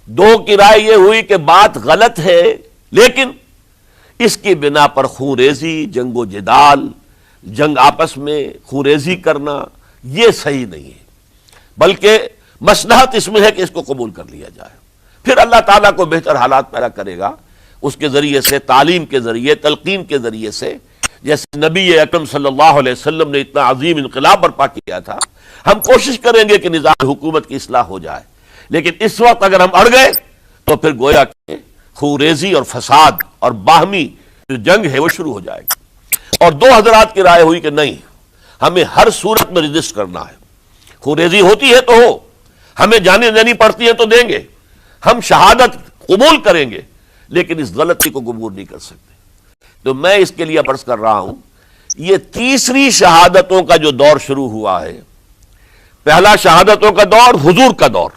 دو کی رائے یہ ہوئی کہ بات غلط ہے، لیکن اس کی بنا پر خون ریزی، جنگ و جدال، جنگ آپس میں خون ریزی کرنا یہ صحیح نہیں ہے، بلکہ مصلحت اس میں ہے کہ اس کو قبول کر لیا جائے۔ پھر اللہ تعالیٰ کو بہتر حالات پیدا کرے گا اس کے ذریعے سے، تعلیم کے ذریعے، تلقین کے ذریعے سے، جیسے نبی اکرم صلی اللہ علیہ وسلم نے اتنا عظیم انقلاب برپا کیا تھا۔ ہم کوشش کریں گے کہ نظام حکومت کی اصلاح ہو جائے، لیکن اس وقت اگر ہم اڑ گئے تو پھر گویا کہ خون ریزی اور فساد اور باہمی جو جنگ ہے وہ شروع ہو جائے گی۔ اور دو حضرات کی رائے ہوئی کہ نہیں، ہمیں ہر صورت میں رجسٹ کرنا ہے، خون ریزی ہوتی ہے تو ہو، ہمیں جانیں دینی پڑتی ہے تو دیں گے، ہم شہادت قبول کریں گے، لیکن اس غلطی کو قبول نہیں کر سکتے۔ تو میں اس کے لیے عرض کر رہا ہوں، یہ تیسری شہادتوں کا جو دور شروع ہوا ہے، پہلا شہادتوں کا دور حضور کا دور،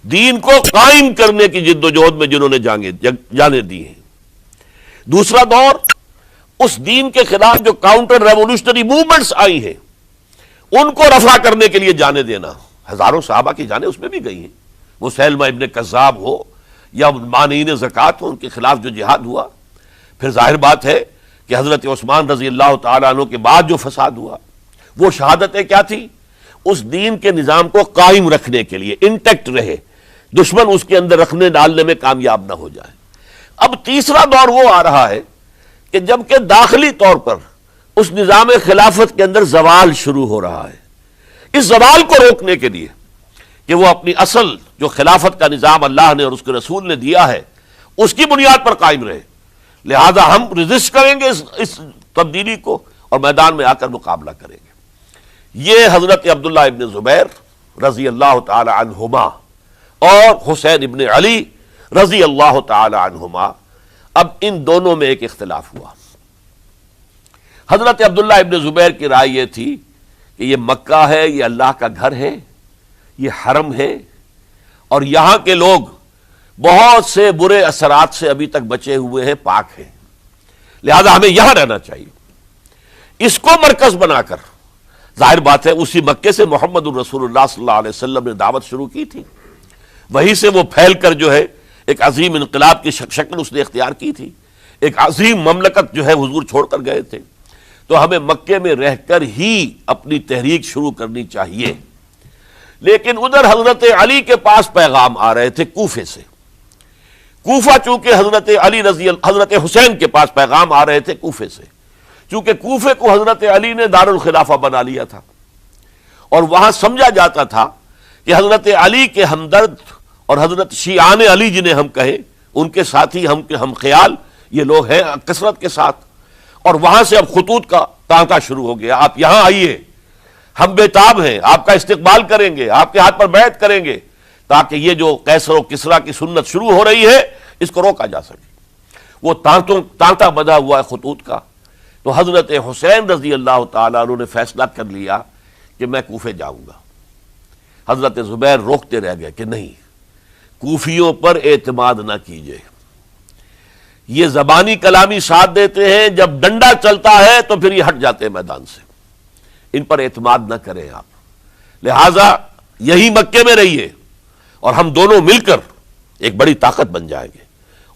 دین کو قائم کرنے کی جد و جہد میں جنہوں نے جانیں دی ہیں۔ دوسرا دور اس دین کے خلاف جو کاؤنٹر ریولوشنری موومنٹس آئی ہیں ان کو رفع کرنے کے لیے جانیں دینا، ہزاروں صحابہ کی جانیں اس میں بھی گئی ہیں، مسیلمہ ابن کذاب ہو یا مانعین زکوٰۃ ہو، ان کے خلاف جو جہاد ہوا۔ پھر ظاہر بات ہے کہ حضرت عثمان رضی اللہ تعالیٰ عنہ کے بعد جو فساد ہوا، وہ شہادتیں کیا تھی؟ اس دین کے نظام کو قائم رکھنے کے لیے، انٹیکٹ رہے، دشمن اس کے اندر رکھنے ڈالنے میں کامیاب نہ ہو جائے۔ اب تیسرا دور وہ آ رہا ہے کہ جب کہ داخلی طور پر اس نظام خلافت کے اندر زوال شروع ہو رہا ہے، اس زوال کو روکنے کے لیے کہ وہ اپنی اصل جو خلافت کا نظام اللہ نے اور اس کے رسول نے دیا ہے اس کی بنیاد پر قائم رہے، لہذا ہم رجسٹ کریں گے اس تبدیلی کو اور میدان میں آ کر مقابلہ کریں گے۔ یہ حضرت عبداللہ ابن زبیر رضی اللہ تعالی عنہما اور حسین ابن علی رضی اللہ تعالی عنہما، اب ان دونوں میں ایک اختلاف ہوا۔ حضرت عبداللہ ابن زبیر کی رائے یہ تھی کہ یہ مکہ ہے، یہ اللہ کا گھر ہے، یہ حرم ہے، اور یہاں کے لوگ بہت سے برے اثرات سے ابھی تک بچے ہوئے ہیں، پاک ہیں، لہذا ہمیں یہاں رہنا چاہیے۔ اس کو مرکز بنا کر، ظاہر بات ہے اسی مکے سے محمد الرسول اللہ صلی اللہ علیہ وسلم نے دعوت شروع کی تھی، وہیں سے وہ پھیل کر جو ہے ایک عظیم انقلاب کی شکل اس نے اختیار کی تھی، ایک عظیم مملکت جو ہے حضور چھوڑ کر گئے تھے۔ تو ہمیں مکے میں رہ کر ہی اپنی تحریک شروع کرنی چاہیے، لیکن ادھر حضرت علی کے پاس پیغام آ رہے تھے کوفے سے۔ کوفہ چونکہ حضرت حسین کے پاس پیغام آ رہے تھے کوفے سے، چونکہ کوفے کو حضرت علی نے دار الخلافہ بنا لیا تھا، اور وہاں سمجھا جاتا تھا کہ حضرت علی کے ہمدرد اور حضرت شیعان علی جنہیں ہم کہیں، ان کے ساتھی، ہم خیال یہ لوگ ہیں کثرت کے ساتھ، اور وہاں سے اب خطوط کا تانتا شروع ہو گیا، آپ یہاں آئیے، ہم بےتاب ہیں، آپ کا استقبال کریں گے، آپ کے ہاتھ پر بیعت کریں گے، تاکہ یہ جو قیصر و کسریٰ کی سنت شروع ہو رہی ہے اس کو روکا جا سکے۔ وہ تانتا بندھا ہوا ہے خطوط کا۔ تو حضرت حسین رضی اللہ تعالیٰ عنہ نے فیصلہ کر لیا کہ میں کوفے جاؤں گا۔ حضرت زبیر روکتے رہ گئے کہ نہیں، کوفیوں پر اعتماد نہ کیجیے، یہ زبانی کلامی ساتھ دیتے ہیں، جب ڈنڈا چلتا ہے تو پھر یہ ہٹ جاتے ہیں میدان سے، ان پر اعتماد نہ کریں آپ، لہذا یہی مکے میں رہیے اور ہم دونوں مل کر ایک بڑی طاقت بن جائیں گے،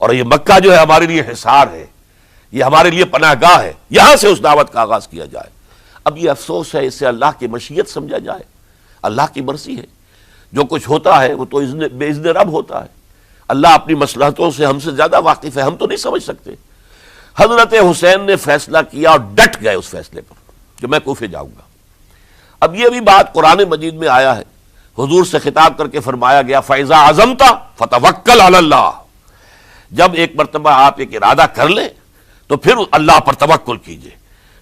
اور یہ مکہ جو ہے ہمارے لیے حصار ہے، یہ ہمارے لیے پناہ گاہ ہے، یہاں سے اس دعوت کا آغاز کیا جائے۔ اب یہ افسوس ہے، اس سے اللہ کی مشیت سمجھا جائے، اللہ کی مرضی ہے، جو کچھ ہوتا ہے وہ تو بے اذن رب ہوتا ہے، اللہ اپنی مصلحتوں سے ہم سے زیادہ واقف ہے، ہم تو نہیں سمجھ سکتے۔ حضرت حسین نے فیصلہ کیا اور ڈٹ گئے اس فیصلے پر کہ میں کوفے جاؤں گا۔ اب یہ بھی بات قرآن مجید میں آیا ہے، حضور سے خطاب کر کے فرمایا گیا فَإِذَا عَزَمْتَ فَتَوَكَّلْ عَلَى اللَّهِ، جب ایک مرتبہ آپ ایک ارادہ کر لیں تو پھر اللہ پر توکل کیجئے،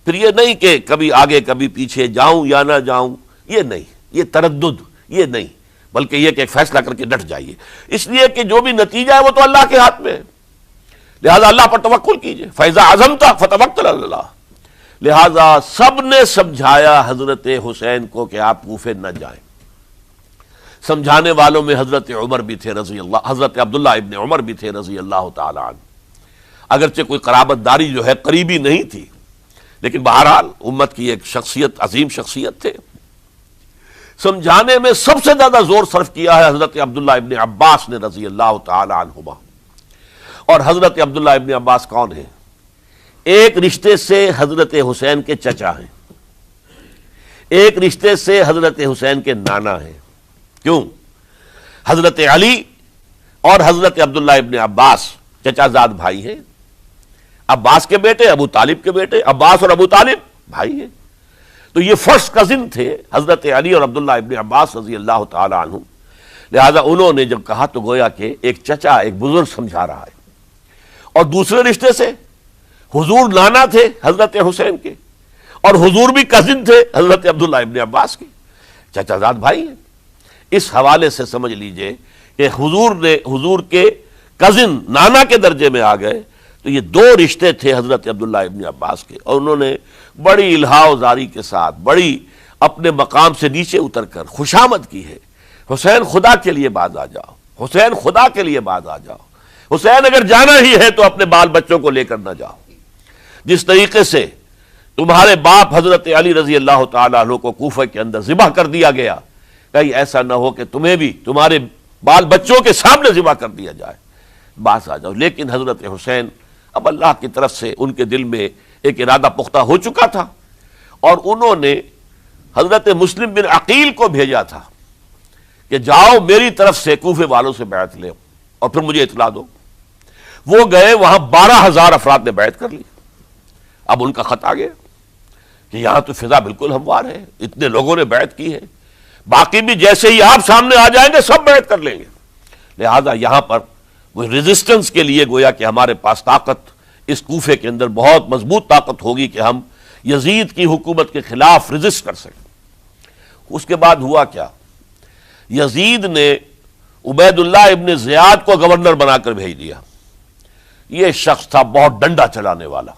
پھر یہ نہیں کہ کبھی آگے کبھی پیچھے، جاؤں یا نہ جاؤں، یہ نہیں، یہ تردد یہ نہیں، بلکہ یہ کہ ایک فیصلہ کر کے ڈٹ جائیے، اس لیے کہ جو بھی نتیجہ ہے وہ تو اللہ کے ہاتھ میں ہے، لہذا اللہ پر توکل کیجئے۔ فَإِذَا عَزَمْتَ فَتَوَكَّلْ عَلَى اللَّهِ، لہذا سب نے سمجھایا حضرت حسین کو کہ آپ کوفے نہ جائیں۔ سمجھانے والوں میں حضرت عمر بھی تھے رضی اللہ، حضرت عبداللہ ابن عمر بھی تھے رضی اللہ تعالی عنہ، اگرچہ کوئی قرابت داری جو ہے قریبی نہیں تھی، لیکن بہرحال امت کی ایک شخصیت، عظیم شخصیت تھے۔ سمجھانے میں سب سے زیادہ زور صرف کیا ہے حضرت عبداللہ ابن عباس نے رضی اللہ تعالی عنہما. اور حضرت عبداللہ ابن عباس کون ہیں؟ ایک رشتے سے حضرت حسین کے چچا ہیں، ایک رشتے سے حضرت حسین کے نانا ہیں. کیوں؟ حضرت علی اور حضرت عبداللہ ابن عباس چچا زاد بھائی ہیں. عباس کے بیٹے، ابو طالب کے بیٹے، عباس اور ابو طالب بھائی ہیں. تو یہ فرسٹ کزن تھے حضرت علی اور عبداللہ ابن عباس رضی اللہ تعالی عنہ. لہذا انہوں نے جب کہا تو گویا کہ ایک چچا ایک بزرگ سمجھا رہا ہے. اور دوسرے رشتے سے حضور نانا تھے حضرت حسین کے، اور حضور بھی کزن تھے حضرت عبداللہ ابن عباس کے، چچا زاد بھائی ہیں. اس حوالے سے سمجھ لیجئے کہ حضور کے کزن نانا کے درجے میں آ گئے. تو یہ دو رشتے تھے حضرت عبداللہ ابن عباس کے، اور انہوں نے بڑی الہا زاری کے ساتھ بڑی اپنے مقام سے نیچے اتر کر خوشامد کی ہے. حسین خدا کے لیے باز آ جاؤ، حسین خدا کے لیے باز آ جاؤ، حسین اگر جانا ہی ہے تو اپنے بال بچوں کو لے کر نہ جاؤ. جس طریقے سے تمہارے باپ حضرت علی رضی اللہ تعالیٰ عنہ کو کوفہ کے اندر ذبح کر دیا گیا، کہیں ایسا نہ ہو کہ تمہیں بھی تمہارے بال بچوں کے سامنے ذبح کر دیا جائے، باز آ جاؤ. لیکن حضرت حسین اب اللہ کی طرف سے ان کے دل میں ایک ارادہ پختہ ہو چکا تھا، اور انہوں نے حضرت مسلم بن عقیل کو بھیجا تھا کہ جاؤ میری طرف سے کوفے والوں سے بیعت لے اور پھر مجھے اطلاع دو. وہ گئے، وہاں 12,000 افراد نے بیعت کر لی. اب ان کا خط آ گیا کہ یہاں تو فضا بالکل ہموار ہے، اتنے لوگوں نے بیعت کی ہے، باقی بھی جیسے ہی آپ سامنے آ جائیں گے سب بیعت کر لیں گے. لہذا یہاں پر وہ ریزسٹنس کے لیے گویا کہ ہمارے پاس طاقت اس کوفے کے اندر بہت مضبوط طاقت ہوگی کہ ہم یزید کی حکومت کے خلاف ریزسٹ کر سکیں. اس کے بعد ہوا کیا؟ یزید نے عبید اللہ ابن زیاد کو گورنر بنا کر بھیج دیا. یہ شخص تھا بہت ڈنڈا چلانے والا.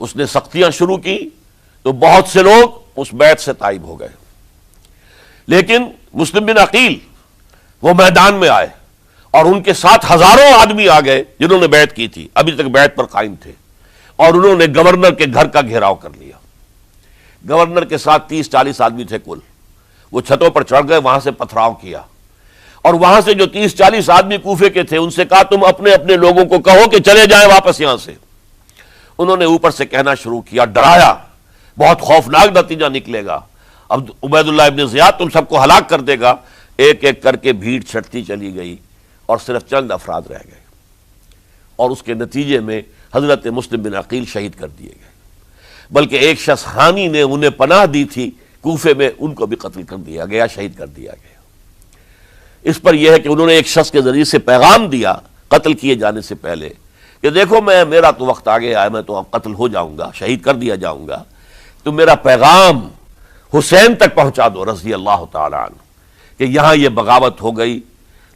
اس نے سختیاں شروع کی تو بہت سے لوگ اس بیعت سے تائب ہو گئے. لیکن مسلم بن عقیل وہ میدان میں آئے، اور ان کے ساتھ ہزاروں آدمی آ گئے جنہوں نے بیعت کی تھی، ابھی تک بیعت پر قائم تھے، اور انہوں نے گورنر کے گھر کا گھیراؤ کر لیا. گورنر کے ساتھ 30-40 آدمی تھے کل. وہ چھتوں پر چڑھ گئے، وہاں سے پتھراؤ کیا، اور وہاں سے جو 30-40 آدمی کوفے کے تھے ان سے کہا تم اپنے اپنے لوگوں کو کہو کہ چلے جائیں واپس یہاں سے. انہوں نے اوپر سے کہنا شروع کیا، ڈرایا، بہت خوفناک نتیجہ نکلے گا، اب عبید اللہ ابن زیاد تم سب کو ہلاک کر دے گا. ایک ایک کر کے بھیڑ چھٹتی چلی گئی اور صرف چند افراد رہ گئے، اور اس کے نتیجے میں حضرت مسلم بن عقیل شہید کر دیے گئے. بلکہ ایک شخص حامی نے انہیں پناہ دی تھی کوفے میں، ان کو بھی قتل کر دیا گیا، شہید کر دیا گیا. اس پر یہ ہے کہ انہوں نے ایک شخص کے ذریعے سے پیغام دیا قتل کیے جانے سے پہلے کہ دیکھو میرا تو وقت آ گیا ہے، میں تو اب قتل ہو جاؤں گا، شہید کر دیا جاؤں گا، تو میرا پیغام حسین تک پہنچا دو رضی اللہ تعالی عنہ کہ یہاں یہ بغاوت ہو گئی.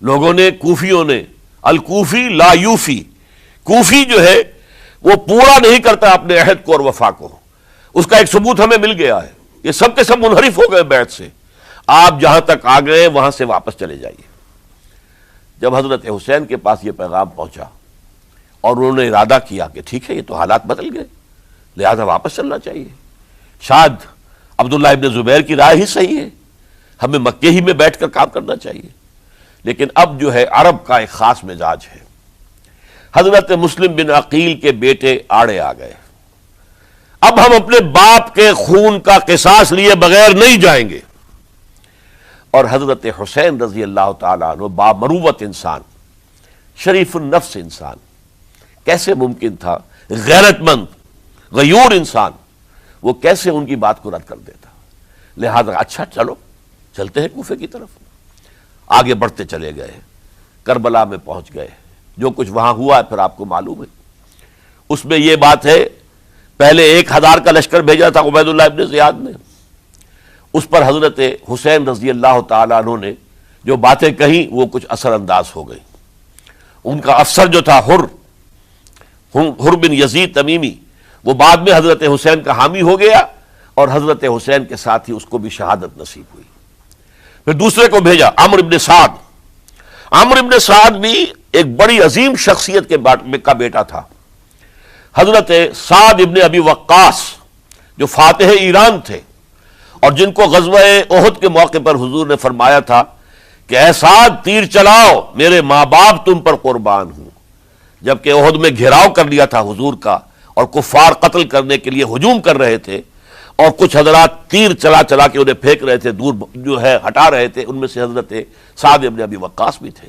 لوگوں نے، کوفیوں نے، الکوفی لا یوفی، کوفی جو ہے وہ پورا نہیں کرتا اپنے عہد کو اور وفا کو. اس کا ایک ثبوت ہمیں مل گیا ہے، یہ سب کے سب منحرف ہو گئے بیعت سے. آپ جہاں تک آ گئے وہاں سے واپس چلے جائیے. جب حضرت حسین کے پاس یہ پیغام پہنچا اور انہوں نے ارادہ کیا کہ ٹھیک ہے یہ تو حالات بدل گئے، لہذا واپس چلنا چاہیے، شاید عبداللہ ابن زبیر کی رائے ہی صحیح ہے، ہمیں مکے ہی میں بیٹھ کر کام کرنا چاہیے. لیکن اب جو ہے عرب کا ایک خاص مزاج ہے. حضرت مسلم بن عقیل کے بیٹے آڑے آ گئے، اب ہم اپنے باپ کے خون کا قصاص لیے بغیر نہیں جائیں گے. اور حضرت حسین رضی اللہ تعالیٰ عنہ بامروت انسان، شریف النفس انسان، کیسے ممکن تھا، غیرت مند غیور انسان، وہ کیسے ان کی بات کو رد کر دیتا. لہذا اچھا چلو چلتے ہیں کوفے کی طرف. آگے بڑھتے چلے گئے، کربلا میں پہنچ گئے. جو کچھ وہاں ہوا ہے پھر آپ کو معلوم ہے. اس میں یہ بات ہے، پہلے 1000 کا لشکر بھیجا تھا عبید اللہ ابن زیاد نے، اس پر حضرت حسین رضی اللہ تعالیٰ عنہ نے جو باتیں کہیں وہ کچھ اثر انداز ہو گئی. ان کا افسر جو تھا حر بن یزید تمیمی، وہ بعد میں حضرت حسین کا حامی ہو گیا، اور حضرت حسین کے ساتھ ہی اس کو بھی شہادت نصیب ہوئی. پھر دوسرے کو بھیجا، عمرو بن سعد. عمرو بن سعد بھی ایک بڑی عظیم شخصیت کا بیٹا تھا. حضرت سعد ابن ابی وقاص جو فاتح ایران تھے، اور جن کو غزوہ احد کے موقع پر حضور نے فرمایا تھا کہ اے سعد تیر چلاؤ، میرے ماں باپ تم پر قربان ہوں، جبکہ احد میں گھیراؤ کر لیا تھا حضور کا اور کفار قتل کرنے کے لیے ہجوم کر رہے تھے، اور کچھ حضرات تیر چلا چلا کے انہیں پھینک رہے تھے، دور جو ہے ہٹا رہے تھے، ان میں سے حضرت سعد بن ابی وقاص بھی تھے۔